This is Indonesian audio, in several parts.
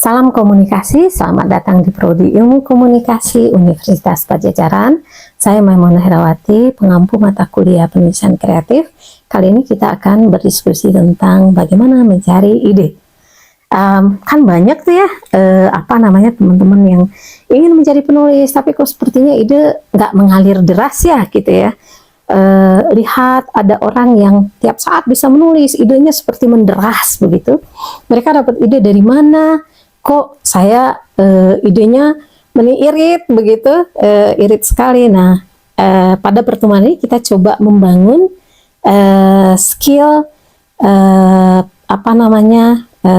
Salam komunikasi, selamat datang di Prodi Ilmu Komunikasi Universitas Padjadjaran. Saya Maimunah Herawati, pengampu mata kuliah penulisan kreatif. Kali ini kita akan berdiskusi tentang bagaimana mencari ide. Kan banyak tuh ya, teman-teman yang ingin menjadi penulis, tapi kok sepertinya ide nggak mengalir deras ya gitu ya. Lihat ada orang yang tiap saat bisa menulis, idenya seperti menderas begitu. Mereka dapat ide dari mana? Kok saya idenya irit begitu, irit sekali. Nah, pada pertemuan ini kita coba membangun skill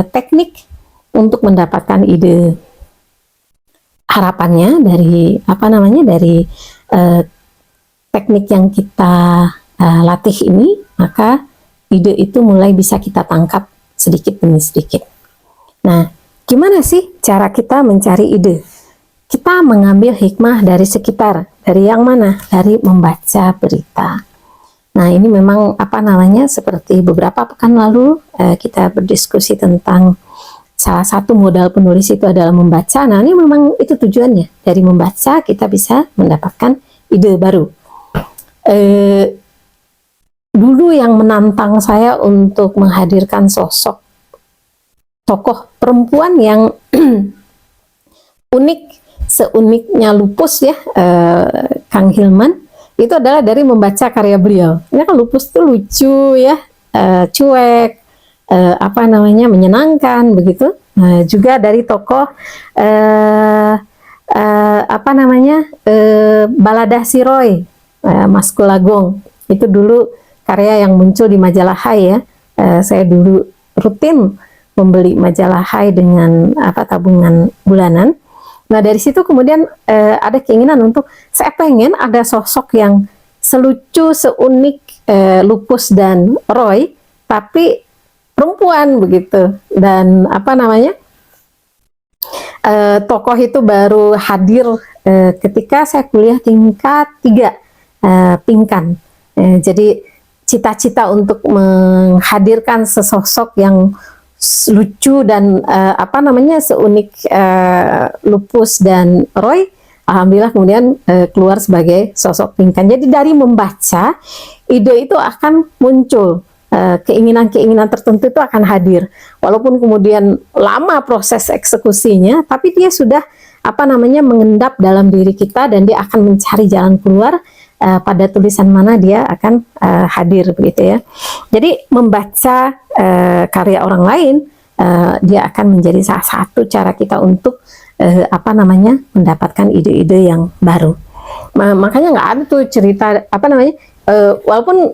teknik untuk mendapatkan ide. Harapannya dari teknik yang kita latih ini, maka ide itu mulai bisa kita tangkap sedikit demi sedikit. Nah, gimana sih cara kita mencari ide? Kita mengambil hikmah dari sekitar. Dari yang mana? Dari membaca berita. Nah, ini memang seperti beberapa pekan lalu kita berdiskusi tentang salah satu modal penulis itu adalah membaca. Nah, ini memang itu tujuannya. Dari membaca kita bisa mendapatkan ide baru. Dulu yang menantang saya untuk menghadirkan sosok tokoh perempuan yang unik, seuniknya Lupus ya, Kang Hilman, itu adalah dari membaca karya beliau. Ini kan Lupus itu lucu ya, cuek, menyenangkan begitu. Juga dari tokoh Balada Siroy, Mas Kulagong, itu dulu karya yang muncul di majalah Hai ya. Saya dulu rutin membeli majalah Hai dengan tabungan bulanan. Nah, dari situ kemudian ada keinginan untuk saya pengen ada sosok yang selucu, seunik Lupus dan Roy, tapi perempuan begitu. Dan tokoh itu baru hadir ketika saya kuliah tingkat 3 Pingkan. Jadi cita-cita untuk menghadirkan sesosok yang lucu dan seunik Lupus dan Roy, alhamdulillah kemudian keluar sebagai sosok Pingkan. Jadi dari membaca, ide itu akan muncul, keinginan-keinginan tertentu itu akan hadir. Walaupun kemudian lama proses eksekusinya, tapi dia sudah mengendap dalam diri kita dan dia akan mencari jalan keluar pada tulisan mana dia akan hadir begitu ya. Jadi membaca karya orang lain dia akan menjadi salah satu cara kita untuk mendapatkan ide-ide yang baru. Makanya nggak ada tuh cerita walaupun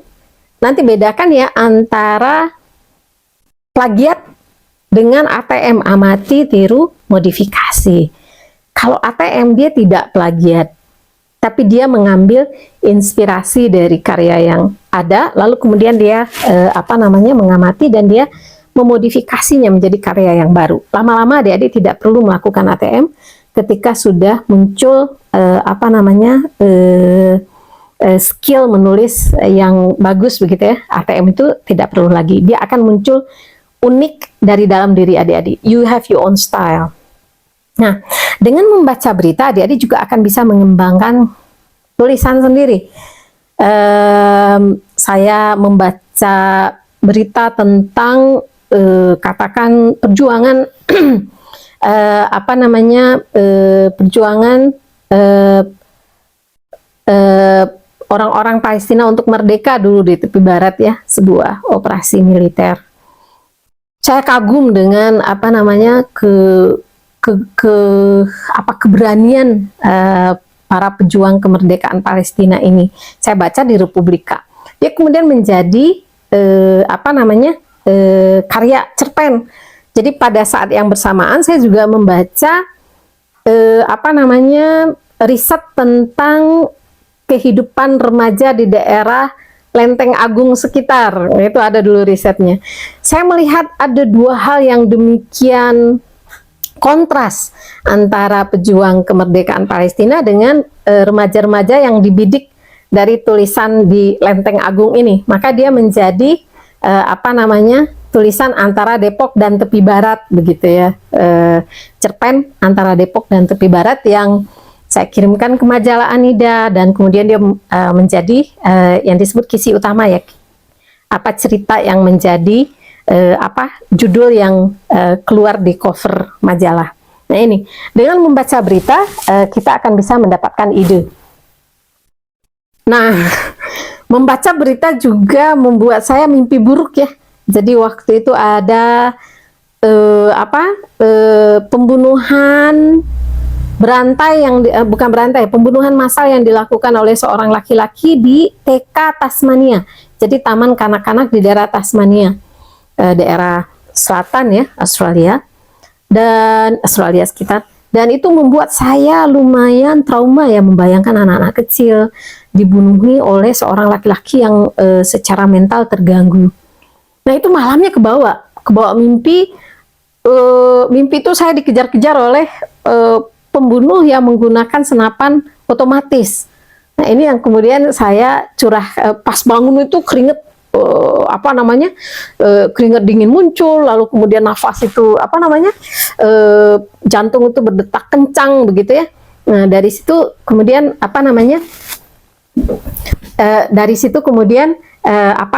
nanti bedakan ya antara plagiat dengan ATM, amati, tiru, modifikasi. Kalau ATM dia tidak plagiat, tapi dia mengambil inspirasi dari karya yang ada, lalu kemudian dia mengamati dan dia memodifikasinya menjadi karya yang baru. Lama-lama adik-adik tidak perlu melakukan ATM ketika sudah muncul skill menulis yang bagus begitu ya. ATM itu tidak perlu lagi, dia akan muncul unik dari dalam diri adik-adik. You have your own style. Nah, dengan membaca berita, adik-adik juga akan bisa mengembangkan tulisan sendiri. Saya membaca berita tentang katakan perjuangan perjuangan orang-orang Palestina untuk merdeka dulu di tepi barat ya, sebuah operasi militer. Saya kagum dengan keberanian para pejuang kemerdekaan Palestina ini. Saya baca di Republika. Dia kemudian menjadi karya cerpen. Jadi pada saat yang bersamaan saya juga membaca riset tentang kehidupan remaja di daerah Lenteng Agung sekitar. Itu ada dulu risetnya. Saya melihat ada dua hal yang demikian kontras antara pejuang kemerdekaan Palestina dengan remaja-remaja yang dibidik dari tulisan di Lenteng Agung ini. Maka dia menjadi tulisan antara Depok dan tepi barat begitu ya, cerpen antara Depok dan tepi barat yang saya kirimkan ke majalah Anida, dan kemudian dia menjadi yang disebut kisi utama ya, apa cerita yang menjadi judul yang keluar di cover majalah. Nah ini, dengan membaca berita kita akan bisa mendapatkan ide. Nah, membaca berita juga membuat saya mimpi buruk ya. Jadi waktu itu ada pembunuhan berantai yang bukan berantai, pembunuhan massal yang dilakukan oleh seorang laki-laki di TK Tasmania. Jadi taman kanak-kanak di daerah Tasmania, daerah selatan ya, Australia dan Australia sekitar. Dan itu membuat saya lumayan trauma ya, membayangkan anak-anak kecil dibunuhi oleh seorang laki-laki yang secara mental terganggu. Nah itu malamnya kebawa mimpi. Mimpi itu saya dikejar-kejar oleh pembunuh yang menggunakan senapan otomatis. Nah ini yang kemudian saya pas bangun itu keringet keringat dingin muncul, lalu kemudian nafas itu jantung itu berdetak kencang begitu ya. Nah dari situ kemudian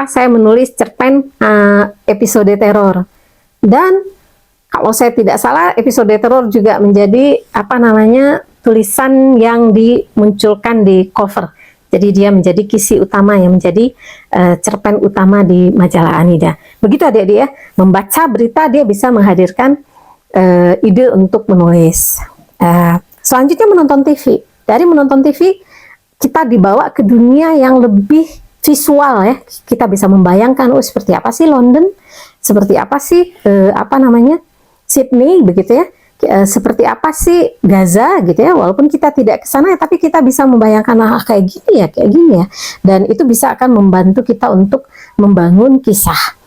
saya menulis cerpen episode teror. Dan kalau saya tidak salah, episode teror juga menjadi tulisan yang dimunculkan di cover. Jadi dia menjadi kisi utama, yang menjadi cerpen utama di majalah Anida. Begitu adik-adik ya, membaca berita dia bisa menghadirkan ide untuk menulis. Selanjutnya menonton TV. Dari menonton TV kita dibawa ke dunia yang lebih visual ya. Kita bisa membayangkan seperti apa sih London, seperti apa sih Sydney begitu ya, seperti apa sih Gaza gitu ya. Walaupun kita tidak ke sana tapi kita bisa membayangkan kayak gini ya, dan itu bisa akan membantu kita untuk membangun kisah.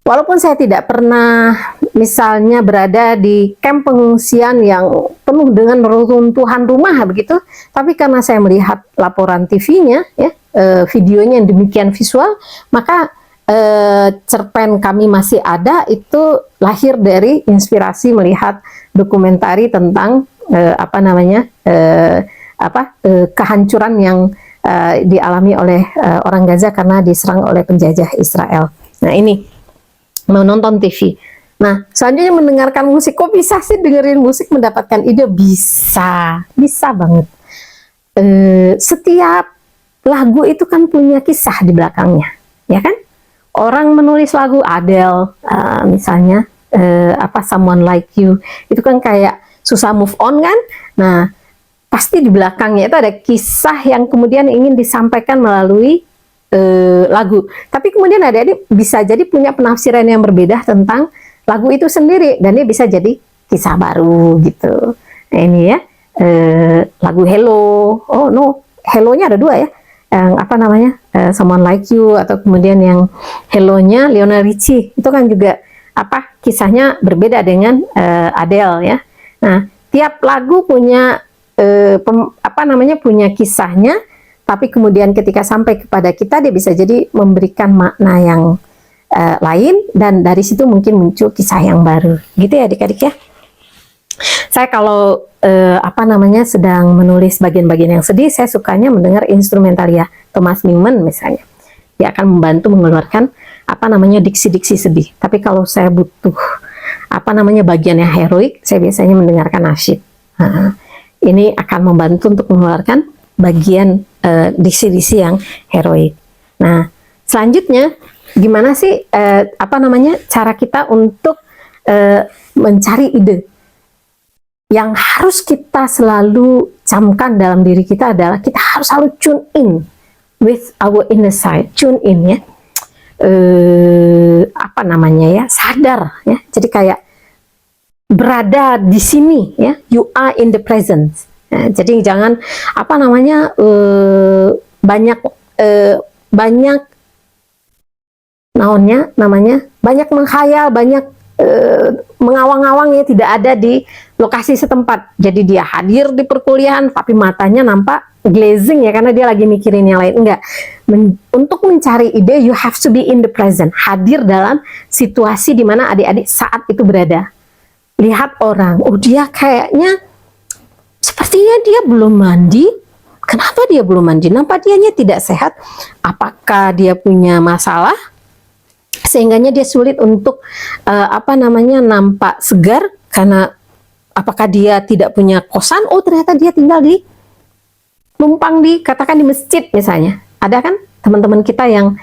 Walaupun saya tidak pernah misalnya berada di kamp pengungsian yang penuh dengan reruntuhan rumah begitu, tapi karena saya melihat laporan TV-nya ya, videonya yang demikian visual, maka cerpen Kami Masih Ada itu lahir dari inspirasi melihat dokumentari tentang kehancuran yang dialami oleh orang Gaza karena diserang oleh penjajah Israel. Nah ini menonton TV. Nah selanjutnya mendengarkan musik. Kok bisa sih dengerin musik mendapatkan ide? Bisa banget. Setiap lagu itu kan punya kisah di belakangnya, ya kan? Orang menulis lagu Adele misalnya Someone Like You, itu kan kayak susah move on kan? Nah pasti di belakangnya itu ada kisah yang kemudian ingin disampaikan melalui lagu. Tapi kemudian adik-adik bisa jadi punya penafsiran yang berbeda tentang lagu itu sendiri, dan dia bisa jadi kisah baru gitu. Nah ini ya, lagu Hello. Oh no, Hello-nya ada dua ya. Yang Someone Like You, atau kemudian yang Hello-nya Lionel Richie. Itu kan juga kisahnya berbeda dengan Adele ya. Nah, tiap lagu punya punya kisahnya, tapi kemudian ketika sampai kepada kita dia bisa jadi memberikan makna yang lain, dan dari situ mungkin muncul kisah yang baru. Gitu ya adik-adik ya. Saya kalau sedang menulis bagian-bagian yang sedih, saya sukanya mendengar instrumentalia Thomas Newman misalnya. Dia akan membantu mengeluarkan diksi-diksi sedih. Tapi kalau saya butuh bagian yang heroik, saya biasanya mendengarkan nasyid. Nah, ini akan membantu untuk mengeluarkan bagian diksi-diksi yang heroik. Nah, selanjutnya gimana sih cara kita untuk mencari ide? Yang harus kita selalu camkan dalam diri kita adalah kita harus selalu tune in with our inner side. Tune in ya, sadar ya. Jadi kayak berada di sini ya, you are in the present. Nah, jadi jangan banyak menghayal, banyak mengawang-awang ya, tidak ada di lokasi setempat. Jadi dia hadir di perkuliahan tapi matanya nampak glazing ya, karena dia lagi mikirin yang lain. Enggak, untuk mencari ide, you have to be in the present, hadir dalam situasi di mana adik-adik saat itu berada. Lihat orang, oh dia kayaknya sepertinya dia belum mandi. Kenapa dia belum mandi? Nampak dianya tidak sehat. Apakah dia punya masalah sehingganya dia sulit untuk nampak segar? Karena apakah dia tidak punya kosan? Oh ternyata dia tinggal di numpang di katakan di masjid misalnya. Ada kan teman-teman kita yang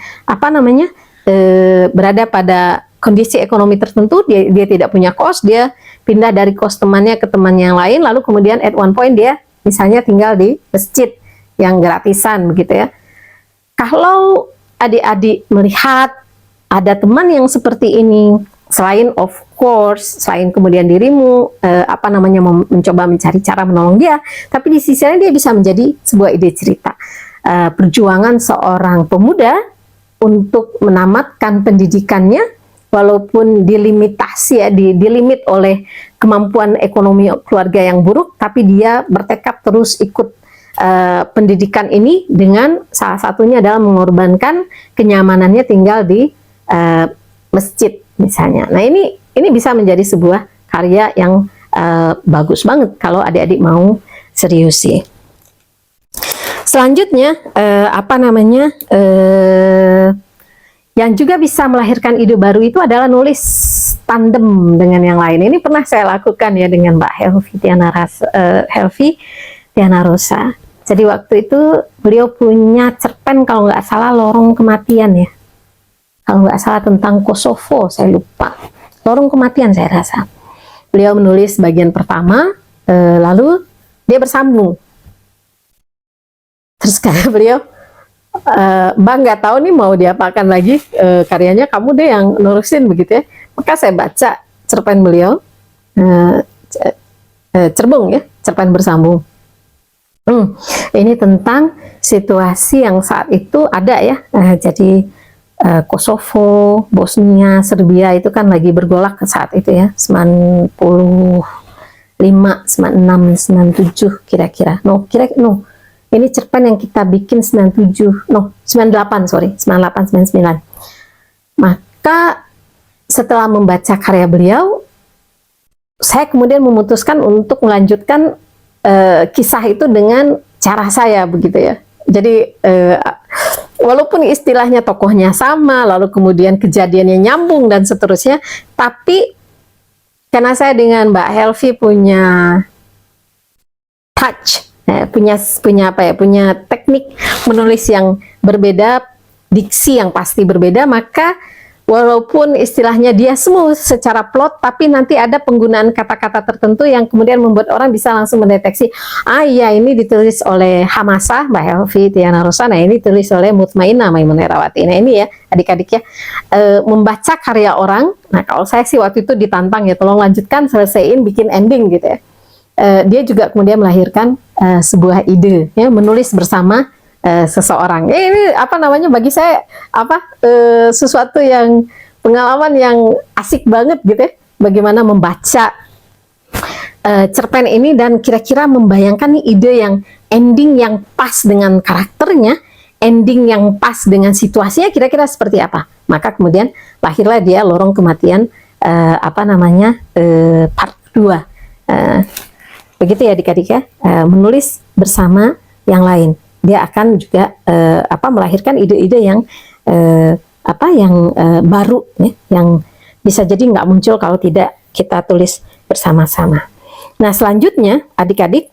berada pada kondisi ekonomi tertentu, dia tidak punya kos, dia pindah dari kos temannya ke teman yang lain, lalu kemudian at one point dia misalnya tinggal di masjid yang gratisan begitu ya. Kalau adik-adik melihat ada teman yang seperti ini, selain of course, selain kemudian dirimu mencoba mencari cara menolong dia, tapi di sisi lain dia bisa menjadi sebuah ide cerita. Perjuangan seorang pemuda untuk menamatkan pendidikannya, walaupun dilimitasi ya, dilimit oleh kemampuan ekonomi keluarga yang buruk, tapi dia bertekad terus ikut pendidikan ini dengan salah satunya adalah mengorbankan kenyamanannya tinggal di masjid misalnya. Nah ini bisa menjadi sebuah karya yang bagus banget kalau adik-adik mau seriusi. Selanjutnya yang juga bisa melahirkan ide baru itu adalah nulis tandem dengan yang lain. Ini pernah saya lakukan ya dengan Mbak Helvi Tiana Rosa. Jadi waktu itu beliau punya cerpen kalau nggak salah Lorong Kematian ya. Kalau nggak salah tentang Kosovo, saya lupa. Lorong Kematian saya rasa. Beliau menulis bagian pertama, lalu dia bersambung. Terus kata beliau, Mbak nggak tahu nih mau diapakan lagi karyanya, kamu deh yang nurusin begitu ya. Maka saya baca cerpen beliau, Cerbung ya, cerpen bersambung. Ini tentang situasi yang saat itu ada ya, jadi Kosovo, Bosnia, Serbia itu kan lagi bergolak saat itu ya, 95, 96, 97 kira-kira. Ini cerpen yang kita bikin 98, 98, 99. Maka setelah membaca karya beliau, saya kemudian memutuskan untuk melanjutkan kisah itu dengan cara saya begitu ya. Jadi walaupun istilahnya tokohnya sama, lalu kemudian kejadiannya nyambung dan seterusnya, tapi karena saya dengan Mbak Helvi punya touch, punya teknik menulis yang berbeda, diksi yang pasti berbeda, maka walaupun istilahnya dia smooth secara plot, tapi nanti ada penggunaan kata-kata tertentu yang kemudian membuat orang bisa langsung mendeteksi, iya ini ditulis oleh Hamasah Mbak Helvi Tiana Rosa, nah ini ditulis oleh Mutmainah Maimunah Herawati. Nah ini ya adik-adik ya, membaca karya orang. Nah kalau saya sih waktu itu ditantang ya, tolong lanjutkan, selesaiin, bikin ending gitu ya. Dia juga kemudian melahirkan sebuah ide ya, menulis bersama seseorang. Ini bagi saya sesuatu yang pengalaman yang asik banget gitu ya, bagaimana membaca cerpen ini dan kira-kira membayangkan nih ide yang ending yang pas dengan karakternya, ending yang pas dengan situasinya, kira-kira seperti apa. Maka kemudian lahirlah dia Lorong Kematian part 2. Begitu ya adik-adik ya, menulis bersama yang lain. Dia akan juga melahirkan ide-ide yang baru ya, yang bisa jadi nggak muncul kalau tidak kita tulis bersama-sama. Nah selanjutnya adik-adik,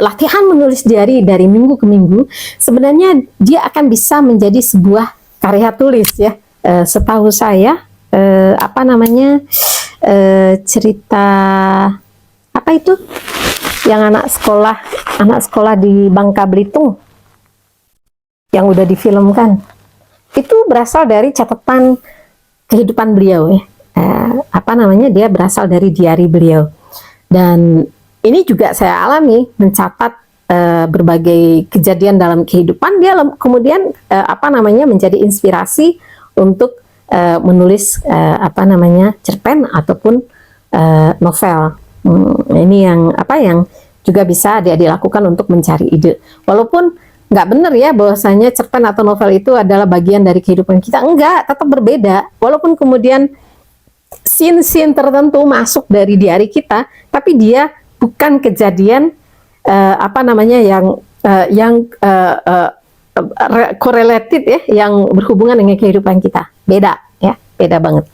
latihan menulis diary dari minggu ke minggu, sebenarnya dia akan bisa menjadi sebuah karya tulis ya. Setahu saya cerita apa itu yang anak sekolah di Bangka Belitung yang udah difilmkan, itu berasal dari catatan kehidupan beliau ya. Dia berasal dari diary beliau, dan ini juga saya alami, mencatat berbagai kejadian dalam kehidupan dia, kemudian menjadi inspirasi untuk menulis cerpen ataupun novel. Ini yang juga bisa dia dilakukan untuk mencari ide. Walaupun nggak benar ya bahwasanya cerpen atau novel itu adalah bagian dari kehidupan kita. Enggak, tetap berbeda. Walaupun kemudian scene-scene tertentu masuk dari diari kita, tapi dia bukan kejadian apa namanya yang correlated ya, yang berhubungan dengan kehidupan kita. Beda ya, beda banget.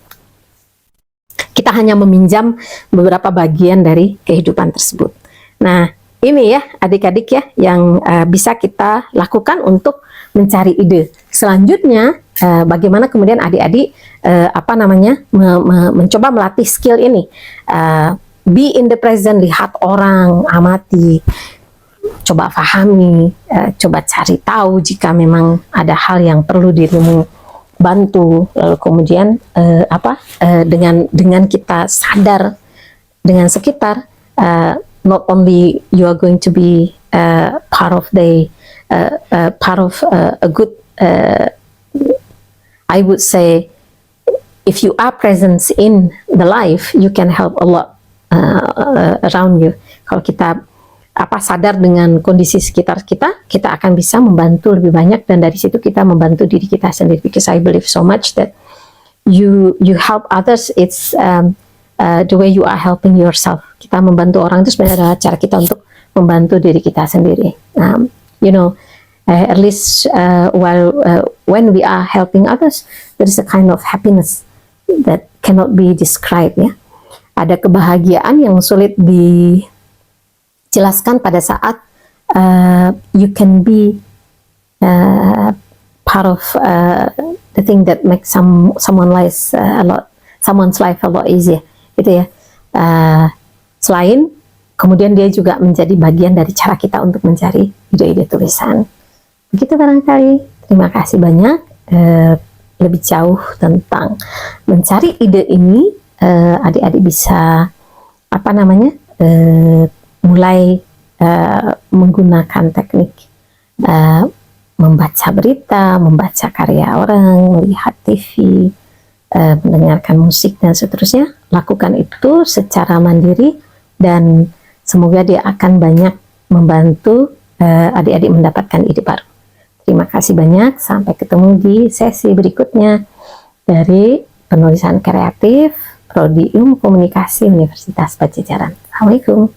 Kita hanya meminjam beberapa bagian dari kehidupan tersebut. Nah, ini ya adik-adik ya yang bisa kita lakukan untuk mencari ide. Selanjutnya bagaimana kemudian adik-adik apa namanya mencoba melatih skill ini. Be in the present, lihat orang, amati, coba pahami, coba cari tahu jika memang ada hal yang perlu dirimu bantu. Lalu kemudian dengan kita sadar dengan sekitar, not only you are going to be part of a good I would say if you are present in the life, you can help a lot around you. Kalau kita sadar dengan kondisi sekitar kita, kita akan bisa membantu lebih banyak, dan dari situ kita membantu diri kita sendiri. Because I believe so much that you help others, it's the way you are helping yourself. Kita membantu orang itu sebenarnya adalah cara kita untuk membantu diri kita sendiri. You know, at least when we are helping others, there is a kind of happiness that cannot be described ya. Ada kebahagiaan yang sulit dijelaskan pada saat you can be part of the thing that makes someone's life a lot easier, gitu ya. Selain kemudian dia juga menjadi bagian dari cara kita untuk mencari ide-ide tulisan. Begitu barangkali. Terima kasih banyak. Lebih jauh tentang mencari ide ini, adik-adik bisa mulai menggunakan teknik membaca berita, membaca karya orang, melihat TV, mendengarkan musik dan seterusnya. Lakukan itu secara mandiri dan semoga dia akan banyak membantu adik-adik mendapatkan ide baru. Terima kasih banyak, sampai ketemu di sesi berikutnya dari penulisan kreatif Prodi Ilmu Komunikasi Universitas Pajajaran. Assalamualaikum.